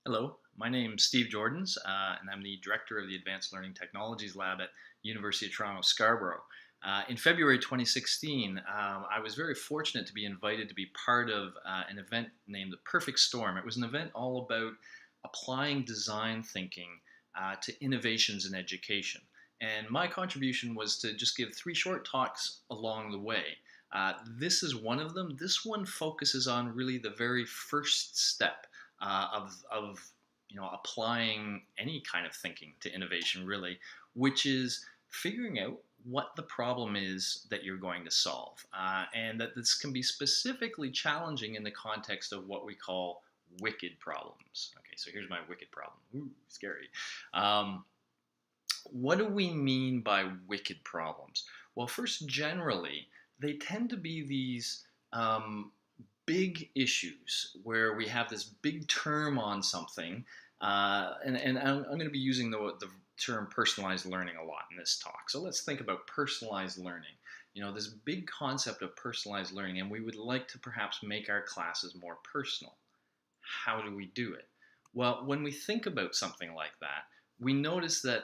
Hello, my name's Steve Joordens, and I'm the director of the Advanced Learning Technologies Lab at University of Toronto Scarborough. In February 2016, I was very fortunate to be invited to be part of an event named the Perfect Storm. It was an event all about applying design thinking to innovations in education. And my contribution was to just give three short talks along the way. This is one of them. This one focuses on really the very first step of applying any kind of thinking to innovation, really, which is figuring out what the problem is that you're going to solve, and that this can be specifically challenging in the context of what we call wicked problems. Okay, so here's my wicked problem. Ooh, scary. Um, what do we mean by wicked problems? Well, first, generally, they tend to be these big issues where we have this big term on something, and I'm going to be using the term personalized learning a lot in this talk. So let's think about personalized learning. You know, this big concept of personalized learning, and we would like to perhaps make our classes more personal. How do we do it? Well, when we think about something like that, we notice that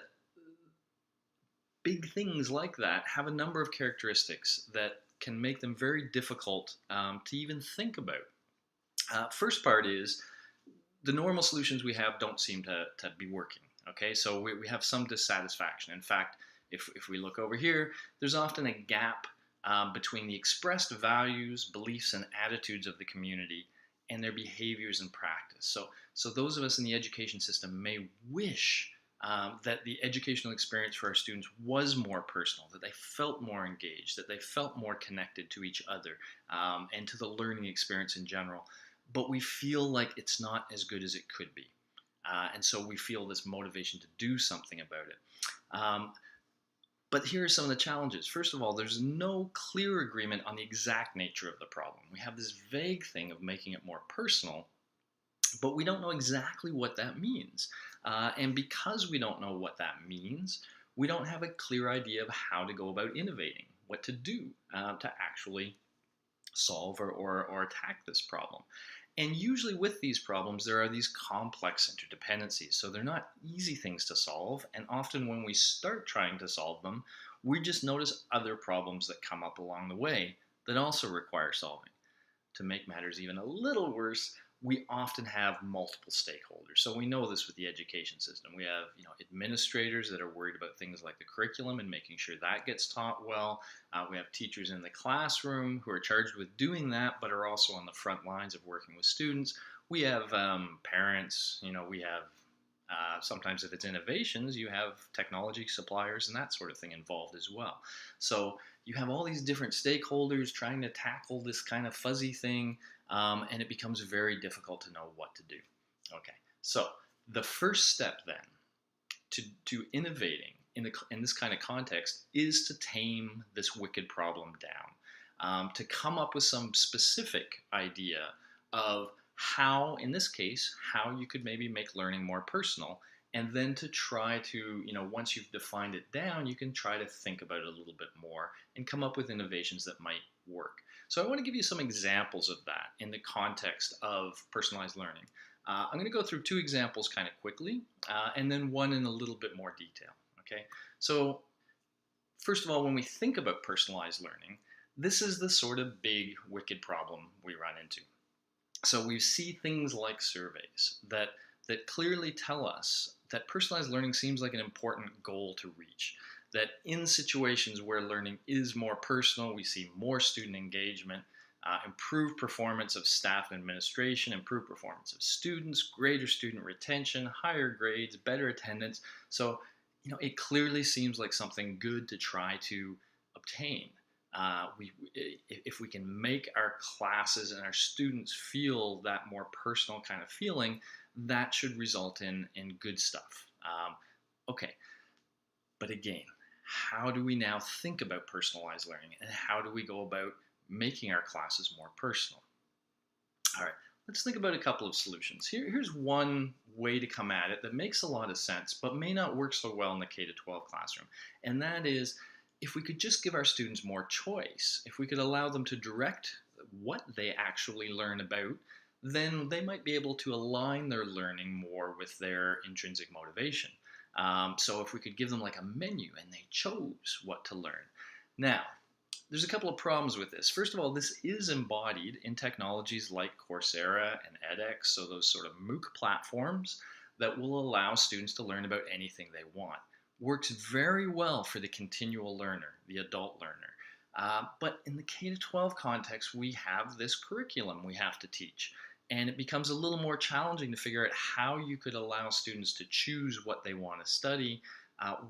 big things like that have a number of characteristics that can make them very difficult to even think about. First part is the normal solutions we have don't seem to be working. Okay, so we have some dissatisfaction. In fact, if we look over here, there's often a gap between the expressed values, beliefs, and attitudes of the community and their behaviors and practice. So those of us in the education system may wish that the educational experience for our students was more personal, that they felt more engaged, that they felt more connected to each other and to the learning experience in general. But we feel like it's not as good as it could be. And so we feel this motivation to do something about it. But here are some of the challenges. First of all, there's no clear agreement on the exact nature of the problem. We have this vague thing of making it more personal, but we don't know exactly what that means. And because we don't know what that means, we don't have a clear idea of how to go about innovating, what to do to actually solve or attack this problem. And usually with these problems, there are these complex interdependencies. So they're not easy things to solve. And often when we start trying to solve them, we just notice other problems that come up along the way that also require solving. To make matters even a little worse, we often have multiple stakeholders. So we know this with the education system. We have, administrators that are worried about things like the curriculum and making sure that gets taught well. We have teachers in the classroom who are charged with doing that, but are also on the front lines of working with students. We have parents. We have sometimes if it's innovations, you have technology suppliers and that sort of thing involved as well. So you have all these different stakeholders trying to tackle this kind of fuzzy thing, and it becomes very difficult to know what to do. Okay, so the first step then to innovating in this kind of context is to tame this wicked problem down, to come up with some specific idea of how, in this case, how you could maybe make learning more personal, and then to try to, once you've defined it down, you can try to think about it a little bit more and come up with innovations that might work. So I want to give you some examples of that in the context of personalized learning. I'm going to go through two examples kind of quickly, and then one in a little bit more detail. Okay, so first of all, when we think about personalized learning, this is the sort of big, wicked problem we run into. So we see things like surveys that clearly tell us that personalized learning seems like an important goal to reach. That in situations where learning is more personal, we see more student engagement, improved performance of staff and administration, improved performance of students, greater student retention, higher grades, better attendance. So, it clearly seems like something good to try to obtain. If we can make our classes and our students feel that more personal kind of feeling, that should result in good stuff. Okay, but again, how do we now think about personalized learning, and how do we go about making our classes more personal? All right, let's think about a couple of solutions. Here's one way to come at it that makes a lot of sense, but may not work so well in the K-12 classroom, and that is if we could just give our students more choice, if we could allow them to direct what they actually learn about, then they might be able to align their learning more with their intrinsic motivation. So if we could give them like a menu and they chose what to learn. Now, there's a couple of problems with this. First of all, this is embodied in technologies like Coursera and edX, so those sort of MOOC platforms that will allow students to learn about anything they want. Works very well for the continual learner, the adult learner. But in the K-12 context, we have this curriculum we have to teach. And it becomes a little more challenging to figure out how you could allow students to choose what they want to study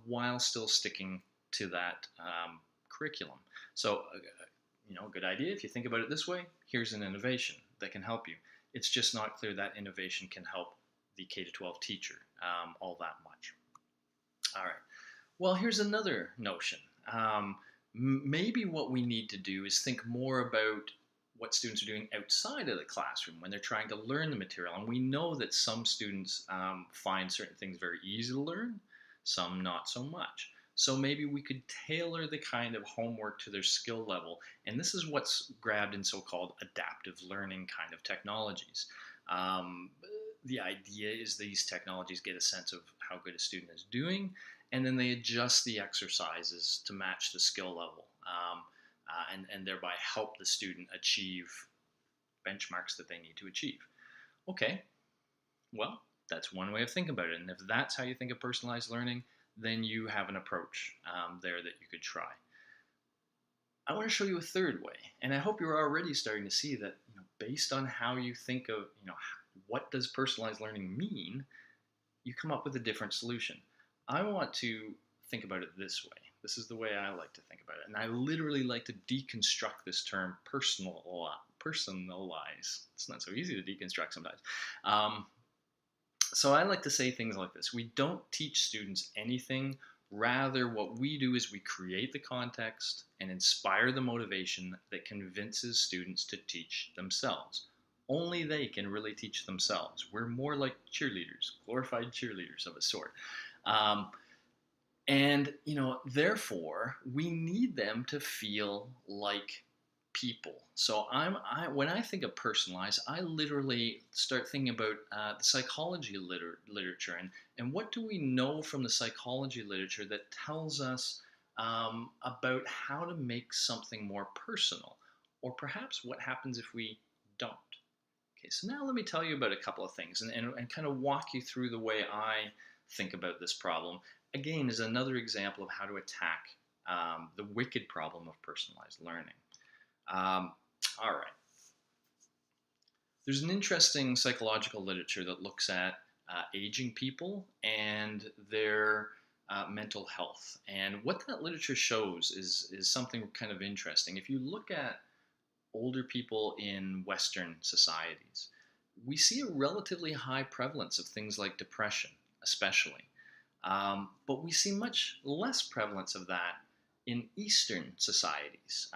while still sticking to that curriculum. So, a good idea, if you think about it this way, here's an innovation that can help you. It's just not clear that innovation can help the K-12 teacher all that much. All right. Well, here's another notion. Maybe what we need to do is think more about what students are doing outside of the classroom when they're trying to learn the material. And we know that some students find certain things very easy to learn, some not so much. So maybe we could tailor the kind of homework to their skill level. And this is what's grabbed in so-called adaptive learning kind of technologies. The idea is these technologies get a sense of how good a student is doing, and then they adjust the exercises to match the skill level, and thereby help the student achieve benchmarks that they need to achieve. Okay, well, that's one way of thinking about it. And if that's how you think of personalized learning, then you have an approach there that you could try. I want to show you a third way, and I hope you're already starting to see that based on how you think of what does personalized learning mean, you come up with a different solution. I want to think about it this way. This is the way I like to think about it, and I literally like to deconstruct this term personalize. It's not so easy to deconstruct sometimes. So I like to say things like this. We don't teach students anything. Rather, what we do is we create the context and inspire the motivation that convinces students to teach themselves. Only they can really teach themselves. We're more like cheerleaders, glorified cheerleaders of a sort. Therefore, we need them to feel like people. So when I think of personalized, I literally start thinking about the psychology literature and what do we know from the psychology literature that tells us about how to make something more personal, or perhaps what happens if we don't. Okay, so now let me tell you about a couple of things and kind of walk you through the way I think about this problem. Again, is another example of how to attack the wicked problem of personalized learning. All right. There's an interesting psychological literature that looks at aging people and their mental health. And what that literature shows is something kind of interesting. If you look at older people in Western societies, we see a relatively high prevalence of things like depression, especially. But we see much less prevalence of that in Eastern societies,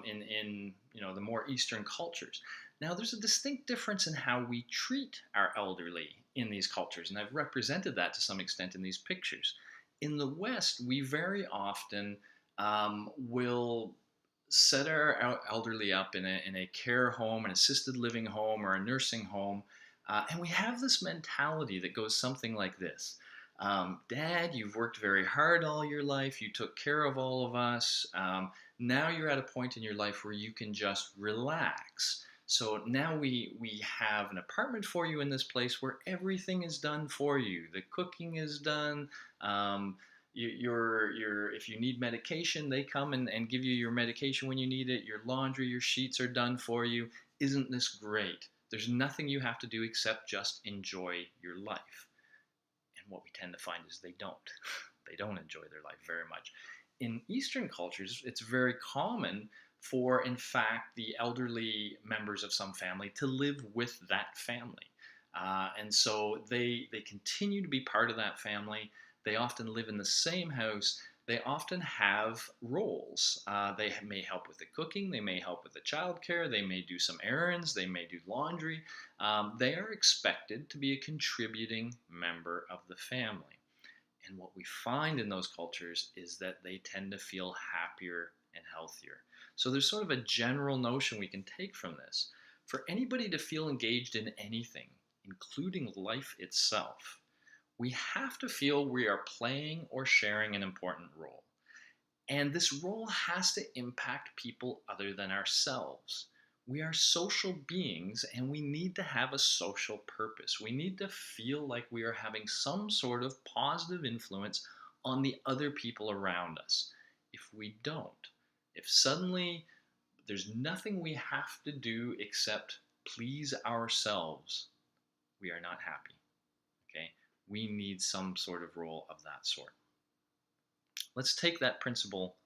in the more Eastern cultures. Now, there's a distinct difference in how we treat our elderly in these cultures, and I've represented that to some extent in these pictures. In the West, we very often will set our elderly up in a care home, an assisted living home, or a nursing home, and we have this mentality that goes something like this. Dad, you've worked very hard all your life. You took care of all of us. Now you're at a point in your life where you can just relax. So now we have an apartment for you in this place where everything is done for you. The cooking is done. If you need medication, they come and give you your medication when you need it. Your laundry, your sheets are done for you. Isn't this great? There's nothing you have to do except just enjoy your life. And what we tend to find is they don't. They don't enjoy their life very much. In Eastern cultures, it's very common for, in fact, the elderly members of some family to live with that family. And so they continue to be part of that family. They often live in the same house. They often have roles. They may help with the cooking. They may help with the childcare. They may do some errands. They may do laundry. They are expected to be a contributing member of the family. And what we find in those cultures is that they tend to feel happier and healthier. So there's sort of a general notion we can take from this. For anybody to feel engaged in anything, including life itself, we have to feel we are playing or sharing an important role. And this role has to impact people other than ourselves. We are social beings and we need to have a social purpose. We need to feel like we are having some sort of positive influence on the other people around us. If we don't, if suddenly there's nothing we have to do except please ourselves, we are not happy. Okay? We need some sort of role of that sort. Let's take that principle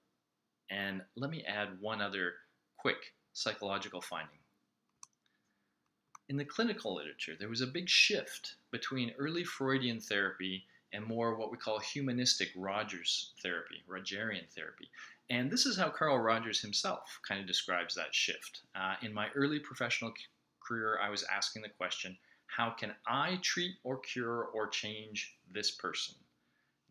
and let me add one other quick psychological finding. In the clinical literature, there was a big shift between early Freudian therapy and more what we call humanistic Rogerian therapy. And this is how Carl Rogers himself kind of describes that shift. In my early professional career, I was asking the question, how can I treat or cure or change this person?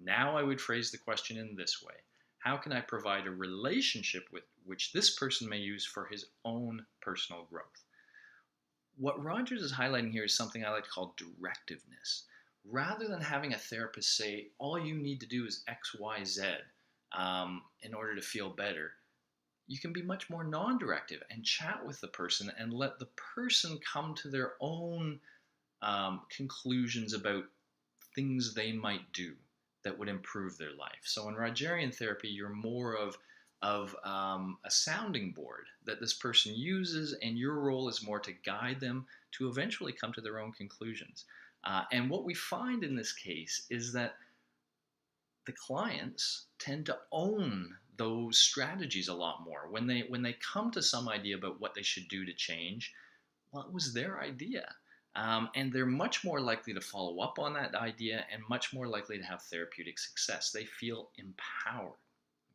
Now I would phrase the question in this way. How can I provide a relationship with which this person may use for his own personal growth? What Rogers is highlighting here is something I like to call directiveness. Rather than having a therapist say, all you need to do is X, Y, Z in order to feel better, you can be much more non-directive and chat with the person and let the person come to their own conclusions about things they might do that would improve their life. So in Rogerian therapy, you're more of a sounding board that this person uses, and your role is more to guide them to eventually come to their own conclusions. And what we find in this case is that the clients tend to own those strategies a lot more. When they come to some idea about what they should do to change, well, it was their idea. And they're much more likely to follow up on that idea and much more likely to have therapeutic success. They feel empowered.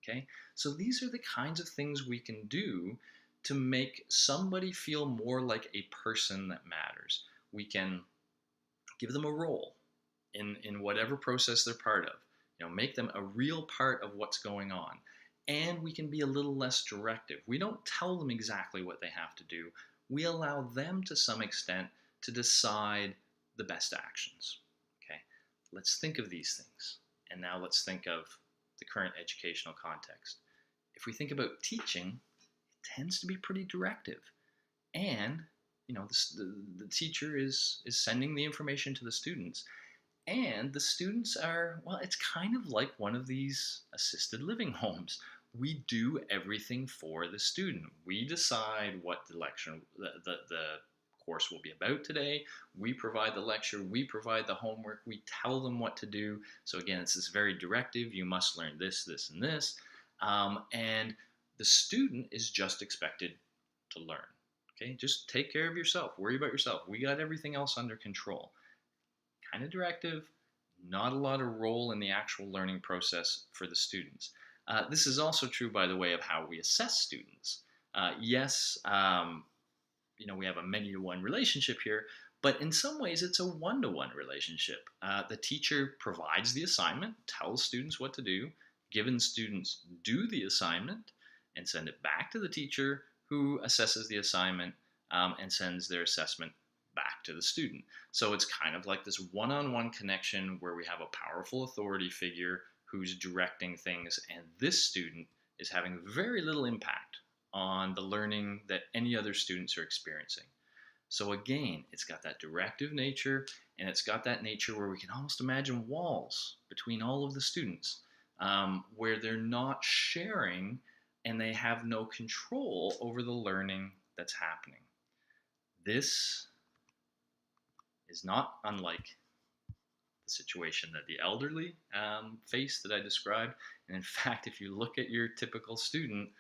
Okay? So these are the kinds of things we can do to make somebody feel more like a person that matters. We can give them a role in whatever process they're part of. Make them a real part of what's going on. And we can be a little less directive. We don't tell them exactly what they have to do. We allow them to some extent to decide the best actions. Okay, let's think of these things. And now let's think of the current educational context. If we think about teaching, it tends to be pretty directive. And, the teacher is sending the information to the students. And the students are, well, it's kind of like one of these assisted living homes. We do everything for the student. We decide what the lecture, the course will be about today. We provide the lecture. We provide the homework. We tell them what to do. So again, it's this very directive. You must learn this, this, and this. And the student is just expected to learn. Okay, just take care of yourself. Worry about yourself. We got everything else under control. Kind of directive, not a lot of role in the actual learning process for the students. This is also true, by the way, of how we assess students. Yes, we have a many-to-one relationship here, but in some ways it's a one-to-one relationship. The teacher provides the assignment, tells students what to do, given students do the assignment and send it back to the teacher, who assesses the assignment and sends their assessment back to the student. So it's kind of like this one-on-one connection where we have a powerful authority figure who's directing things, and this student is having very little impact on the learning that any other students are experiencing. So again, it's got that directive nature, and it's got that nature where we can almost imagine walls between all of the students, where they're not sharing and they have no control over the learning that's happening. This is not unlike the situation that the elderly face that I described. And in fact, if you look at your typical student,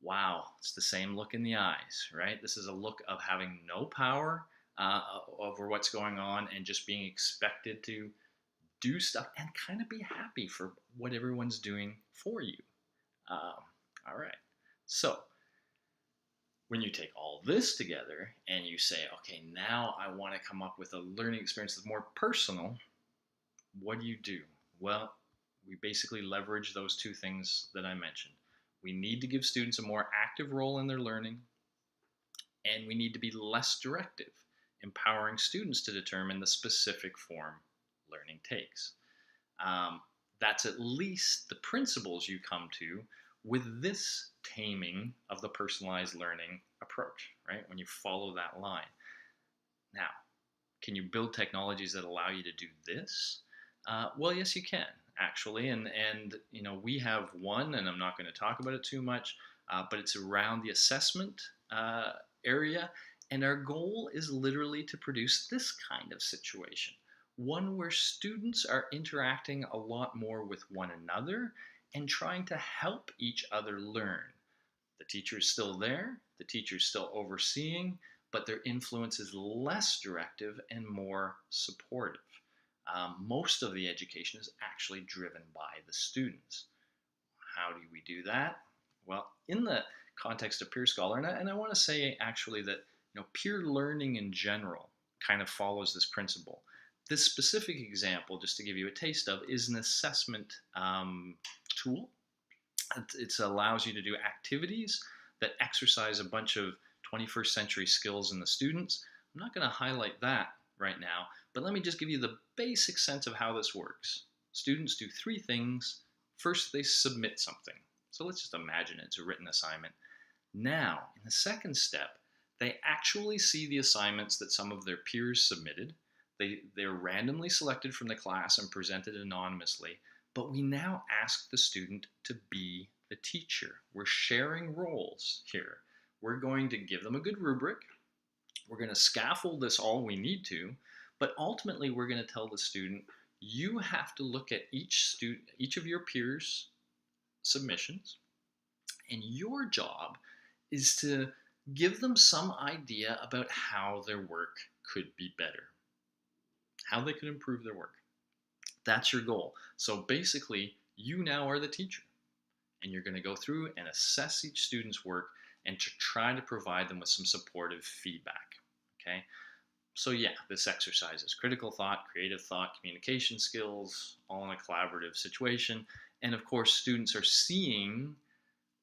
wow, it's the same look in the eyes, right? This is a look of having no power over what's going on and just being expected to do stuff and kind of be happy for what everyone's doing for you. All right. So when you take all this together and you say, okay, now I want to come up with a learning experience that's more personal, what do? Well, we basically leverage those two things that I mentioned. We need to give students a more active role in their learning, And we need to be less directive, empowering students to determine the specific form learning takes. Um, that's at least the principles you come to with this taming of the personalized learning approach, right? When you follow that line. Now, can you build technologies that allow you to do this? Well, yes, you can actually, and we have one, and I'm not going to talk about it too much, but it's around the assessment area, and our goal is literally to produce this kind of situation, one where students are interacting a lot more with one another and trying to help each other learn. The teacher is still there, the teacher is still overseeing, but their influence is less directive and more supportive. Most of the education is actually driven by the students. How do we do that? Well, in the context of peer scholar, and I want to say actually that peer learning in general kind of follows this principle. This specific example, just to give you a taste of, is an assessment tool. It allows you to do activities that exercise a bunch of 21st century skills in the students. I'm not going to highlight that right now, but let me just give you the basic sense of how this works. Students do three things. First, they submit something. So let's just imagine it's a written assignment. Now, in the second step, they actually see the assignments that some of their peers submitted. They're randomly selected from the class and presented anonymously, but we now ask the student to be the teacher. We're sharing roles here. We're going to give them a good rubric. We're going to scaffold this all we need to, but ultimately we're going to tell the student, you have to look at each of your peers' submissions, and your job is to give them some idea about how their work could be better, how they could improve their work. That's your goal. So basically, you now are the teacher, and you're going to go through and assess each student's work and to try to provide them with some supportive feedback. Okay? So yeah, this exercise is critical thought, creative thought, communication skills, all in a collaborative situation. And of course, students are seeing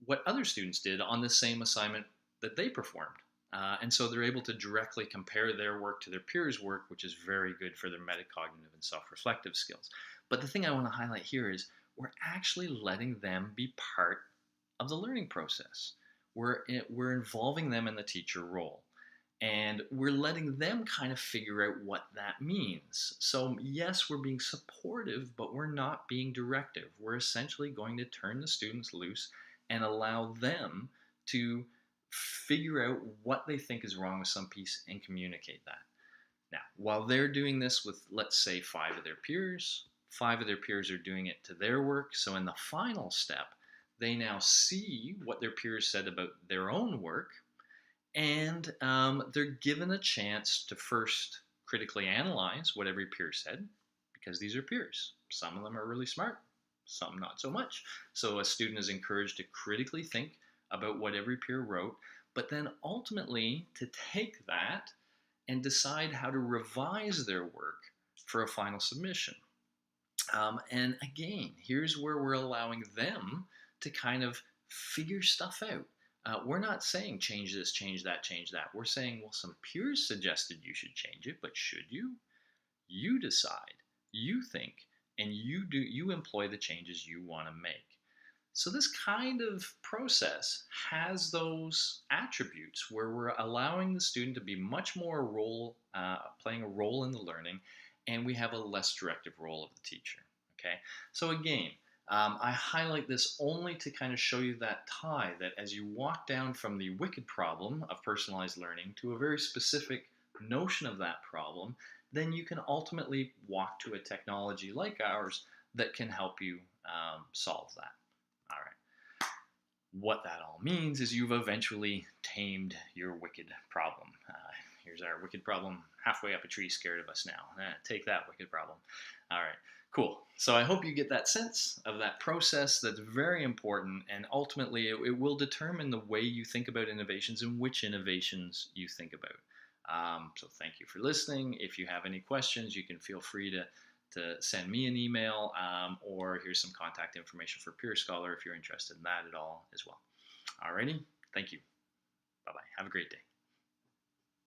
what other students did on the same assignment that they performed. And so they're able to directly compare their work to their peers' work, which is very good for their metacognitive and self-reflective skills. But the thing I want to highlight here is we're actually letting them be part of the learning process. We're involving them in the teacher role. And we're letting them kind of figure out what that means. So yes, we're being supportive, but we're not being directive. We're essentially going to turn the students loose and allow them to figure out what they think is wrong with some piece and communicate that. Now, while they're doing this with, let's say, 5 of their peers are doing it to their work. So in the final step, they now see what their peers said about their own work, and they're given a chance to first critically analyze what every peer said, because these are peers. Some of them are really smart, some not so much. So a student is encouraged to critically think about what every peer wrote, but then ultimately to take that and decide how to revise their work for a final submission. And again, here's where we're allowing them to kind of figure stuff out. We're not saying change this, change that, change that. We're saying, well, some peers suggested you should change it, but should you? You decide, you think, and you employ the changes you want to make. So this kind of process has those attributes where we're allowing the student to be much more playing a role in the learning, and we have a less directive role of the teacher. Okay, so again, I highlight this only to kind of show you that tie, that as you walk down from the wicked problem of personalized learning to a very specific notion of that problem, then you can ultimately walk to a technology like ours that can help you solve that. All right. What that all means is you've eventually tamed your wicked problem. Here's our wicked problem halfway up a tree, scared of us now. Take that, wicked problem. All right, cool. So I hope you get that sense of that process that's very important, and ultimately it will determine the way you think about innovations and which innovations you think about. So thank you for listening. If you have any questions, you can feel free to send me an email, or here's some contact information for Peer Scholar if you're interested in that at all as well. Alrighty, thank you. Bye-bye. Have a great day.